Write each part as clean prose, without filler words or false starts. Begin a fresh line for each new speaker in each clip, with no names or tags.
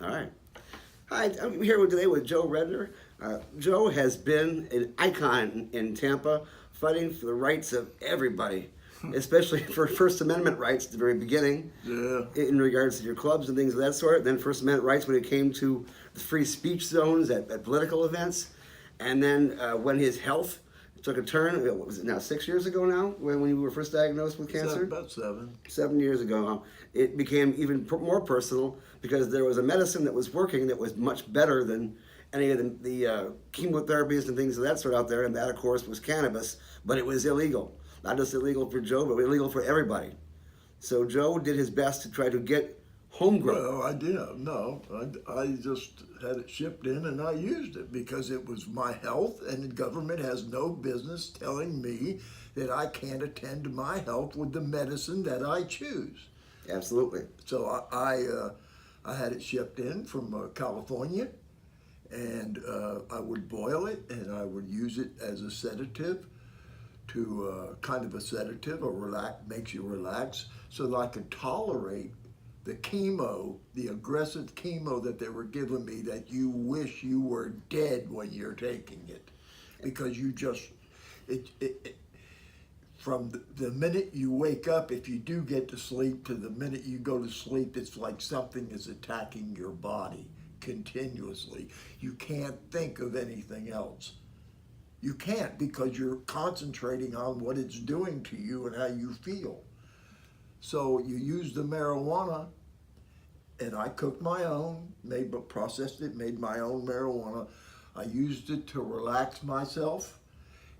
All right. Hi, I'm here today with Joe Redner. Joe has been an icon in Tampa, fighting for the rights of everybody, especially for First Amendment rights at the very beginning,
Yeah.
in regards to your clubs and things of that sort. Then First Amendment rights when it came to the free speech zones at political events. And then when his health took a turn, what was it now, 6 years ago now, when you were first diagnosed with cancer?
About 7.
7 years ago, it became even more personal because there was a medicine that was working that was much better than any of the chemotherapies and things of that sort out there, and that, of course, was cannabis, but it was illegal. Not just illegal for Joe, but illegal for everybody. So Joe did his best to try to get homegrown.
Well, I did. No, I just had it shipped in and I used it because it was my health, and the government has no business telling me that I can't attend to my health with the medicine that I choose.
Absolutely.
So I had it shipped in from California, and I would boil it and I would use it as a sedative, to kind of a sedative, or makes you relax, so that I could tolerate the chemo, the aggressive chemo that they were giving me, that you wish you were dead when you're taking it, because you just from the minute you wake up, if you do get to sleep, to the minute you go to sleep, it's like something is attacking your body continuously. You can't think of anything else. You can't, because you're concentrating on what it's doing to you and how you feel. So you use the marijuana, and I cooked my own, processed it, made my own marijuana. I used it to relax myself,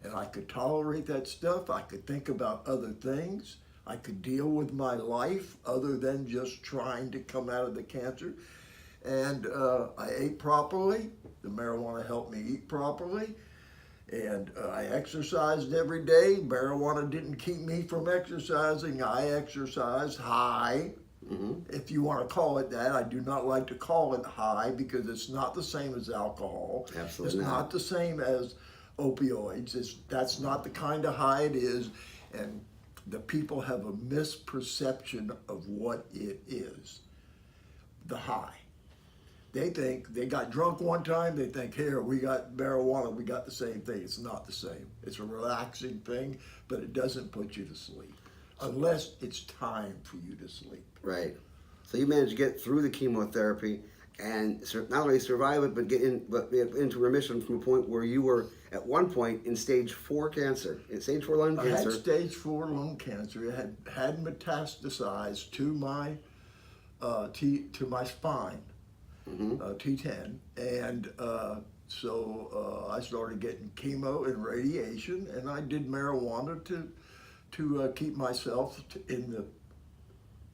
and I could tolerate that stuff. I could think about other things. I could deal with my life other than just trying to come out of the cancer. And I ate properly. The marijuana helped me eat properly. And I exercised every day. Marijuana didn't keep me from exercising. I exercised high, if you want to call it that. I do not like to call it high because it's not the same as alcohol.
Absolutely
It's not the same as opioids. That's not the kind of high it is. And the people have a misperception of what it is, the high. They think they got drunk one time, they think, here, we got marijuana, we got the same thing. It's not the same. It's a relaxing thing, but it doesn't put you to sleep unless it's time for you to sleep.
Right. So you managed to get through the chemotherapy and not only survive it, but get into remission from a point where you were at one point in stage 4 cancer, in stage 4 lung cancer.
I had stage 4 lung cancer. It had metastasized to my spine. T10, and so I started getting chemo and radiation, and I did marijuana to keep myself in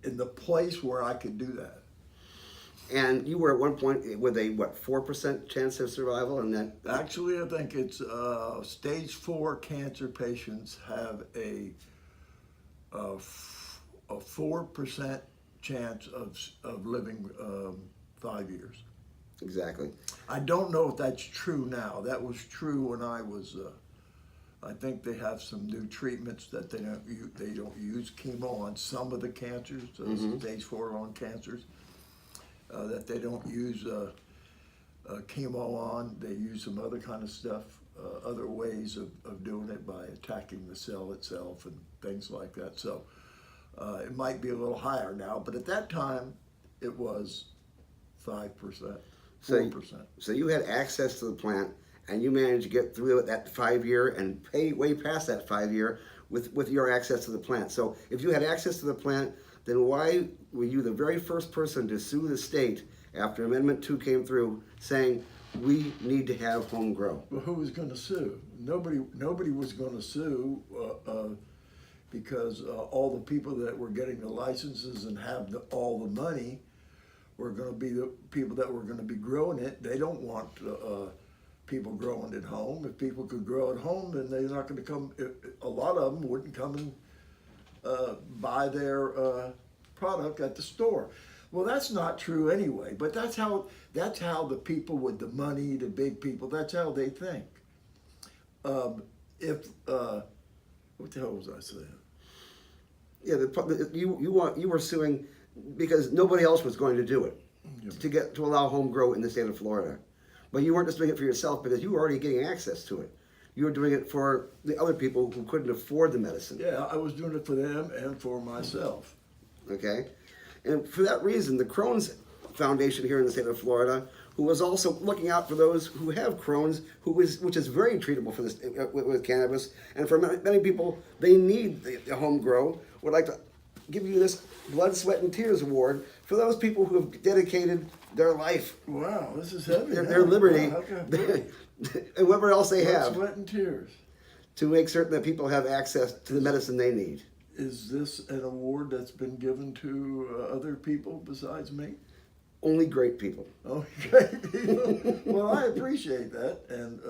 the place where I could do that.
And you were at one point with a 4% chance of survival, and that
Actually, I think it's stage 4 cancer patients have a 4% chance of living 5 years.
Exactly.
I don't know if that's true now. That was true when I was. I think they have some new treatments that they don't use chemo on some of the cancers, stage 4 lung cancers. That they don't use chemo on. They use some other kind of stuff, other ways of doing it by attacking the cell itself and things like that. So it might be a little higher now, but at that time it was 5%, 4%.
So you had access to the plant, and you managed to get through that 5 year and pay way past that 5 year with your access to the plant. So if you had access to the plant, then why were you the very first person to sue the state after Amendment 2 came through, saying we need to have home grow?
Well, who was going to sue? Nobody was going to sue because all the people that were getting the licenses and have all the money were going to be the people that were going to be growing it. They don't want people growing at home. If people could grow at home, then they're not going to come. A lot of them wouldn't come and buy their product at the store. Well, that's not true anyway. But that's how the people with the money, the big people, that's how they think. What the hell was I saying?
Yeah, you were suing because nobody else was going to do it. to allow home grow in the state of Florida. But you weren't just doing it for yourself because you were already getting access to it. You were doing it for the other people who couldn't afford the medicine.
Yeah, I was doing it for them and for myself.
Okay? And for that reason, the Crohn's Foundation here in the state of Florida, who was also looking out for those who have Crohn's, which is very treatable for this with cannabis, and for many people, they need the home grow, would like to give you this Blood, Sweat, and Tears Award for those people who have dedicated their life,
Wow, this is heavy.
their liberty,
Wow, how can I breathe?
and whatever else they
Blood,
have,
sweat, and tears.
to make certain that people have access to the medicine they need.
Is this an award that's been given to other people besides me?
Only great people.
Okay. Well, I appreciate that, and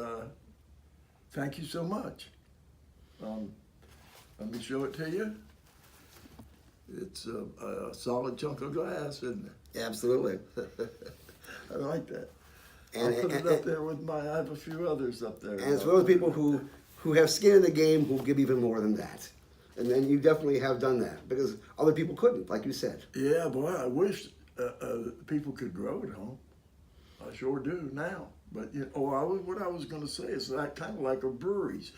thank you so much. Let me show it to you. It's a solid chunk of glass, isn't it?
Absolutely.
I like that.
And,
I'll put it up there with I have a few others up there.
and it's for those people who have skin in the game who give even more than that. And then you definitely have done that because other people couldn't, like you said.
Yeah, boy, I wish people could grow at home. I sure do now. But what I was going to say is that kind of like a breweries.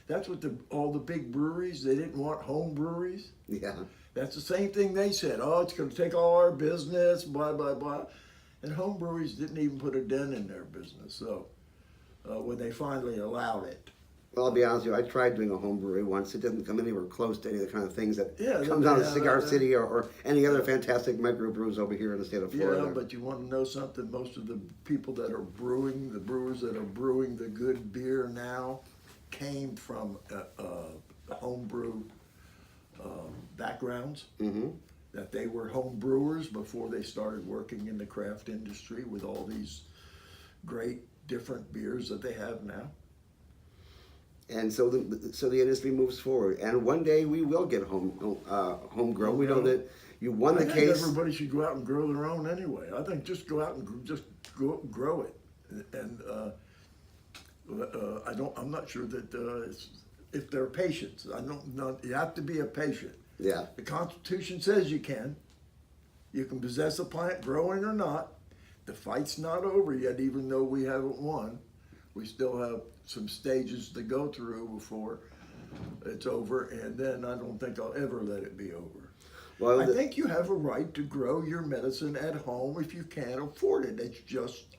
That's what all the big breweries, they didn't want home breweries.
Yeah.
That's the same thing they said. Oh, it's going to take all our business, blah, blah, blah. And home breweries didn't even put a dent in their business. So when they finally allowed it.
Well, I'll be honest with you, I tried doing a home brewery once. It doesn't come anywhere close to any of the kind of things that comes out of Cigar City or any other fantastic microbrews over here in the state of Florida.
Yeah, but you want to know something? Most of the people that are brewing, the brewers that are brewing the good beer now, came from homebrew backgrounds.
Mm-hmm.
That they were home brewers before they started working in the craft industry with all these great different beers that they have now.
And so the industry moves forward, and one day we will get home grown. We know that you won the
I think
case.
everybody should go out and grow their own anyway. I think just go out and just grow it, and I'm not sure that if they're patients. You have to be a patient.
Yeah.
The Constitution says you can. You can possess a plant growing or not. The fight's not over yet, even though we haven't won. We still have some stages to go through before it's over, and then I don't think I'll ever let it be over. Well, I think you have a right to grow your medicine at home if you can't afford it. It's just,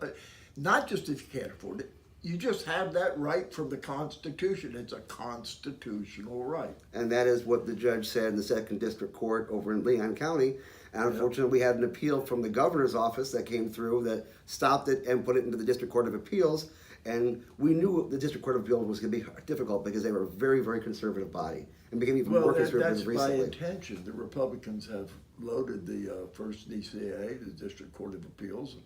not just if you can't afford it, you just have that right from the Constitution. It's a constitutional right.
And that is what the judge said in the 2nd District Court over in Leon County. And unfortunately, we had an appeal from the governor's office that came through that stopped it and put it into the District Court of Appeals. And we knew the District Court of Appeals was going to be difficult because they were a very, very conservative body and became even more conservative recently.
That's by intention. The Republicans have loaded the first DCA, the District Court of Appeals,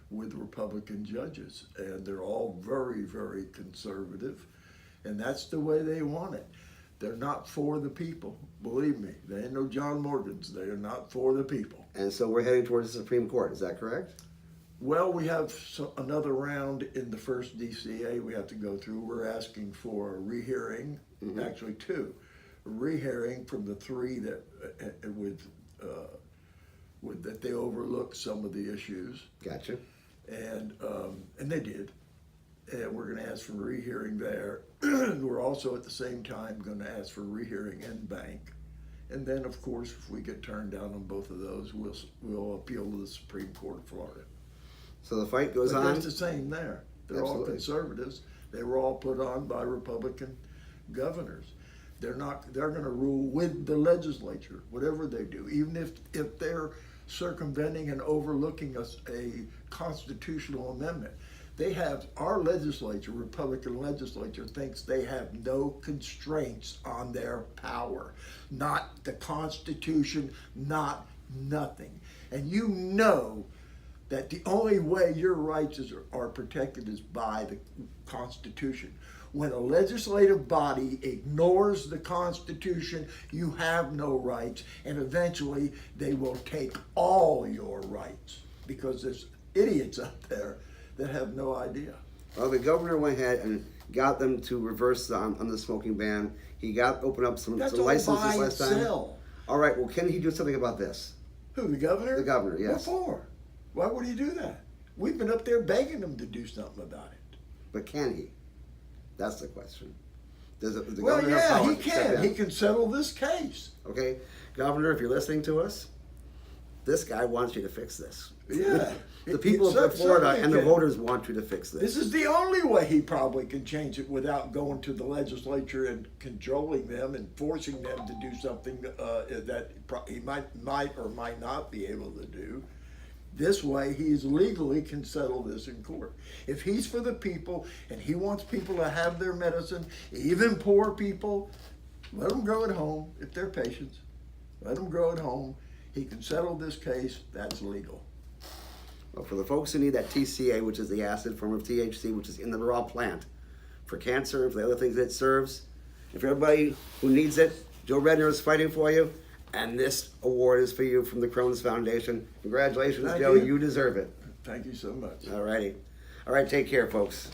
with Republican judges. And they're all very, very conservative. And that's the way they want it. They're not for the people. Believe me, they ain't no John Morgans. They are not for the people.
And so we're heading towards the Supreme Court. Is that correct?
Well, we have another round in the first DCA we have to go through. We're asking for a rehearing, actually 2. A rehearing from the 3 that that they overlooked some of the issues.
Gotcha.
And they did. And we're going to ask for a rehearing there. We're also at the same time going to ask for a rehearing in bank. And then, of course, if we get turned down on both of those, we'll appeal to the Supreme Court of Florida.
So the fight goes on.
It's the same there. They're all conservatives. They were all put on by Republican governors. They're going to rule with the legislature, whatever they do, even if they're circumventing and overlooking a constitutional amendment. Our legislature, Republican legislature, thinks they have no constraints on their power. Not the Constitution, not nothing. And you know that the only way your rights are protected is by the Constitution. When a legislative body ignores the Constitution, you have no rights, and eventually they will take all your rights because there's idiots out there that have no idea.
Well, the governor went ahead and got them to reverse on the smoking ban. He opened up some licenses last time.
Sell.
All right, well, can he do something about this?
Who, the governor?
The governor, yes.
What for? Why would he do that? We've been up there begging him to do something about it.
But can he? That's the question. Does the
Well,
governor have
yeah,
power
he
to step
can.
in?
He can settle this case.
Okay, Governor, if you're listening to us, this guy wants you to fix this.
Yeah.
The people
It
of Florida
certainly
and the
can.
voters want you to fix this.
This is the only way he probably can change it without going to the legislature and controlling them and forcing them to do something that he might or might not be able to do. This way, he legally can settle this in court. If he's for the people and he wants people to have their medicine, even poor people, let them grow at home if they're patients. Let them grow at home. He can settle this case. That's legal.
Well, for the folks who need that TCA, which is the acid form of THC, which is in the raw plant, for cancer and for the other things it serves, if everybody who needs it, Joe Redner is fighting for you, and this award is for you from the Crohn's Foundation. Congratulations,
Thank
Joe.
you.
You deserve it.
Thank you so much.
All righty. All right, take care, folks.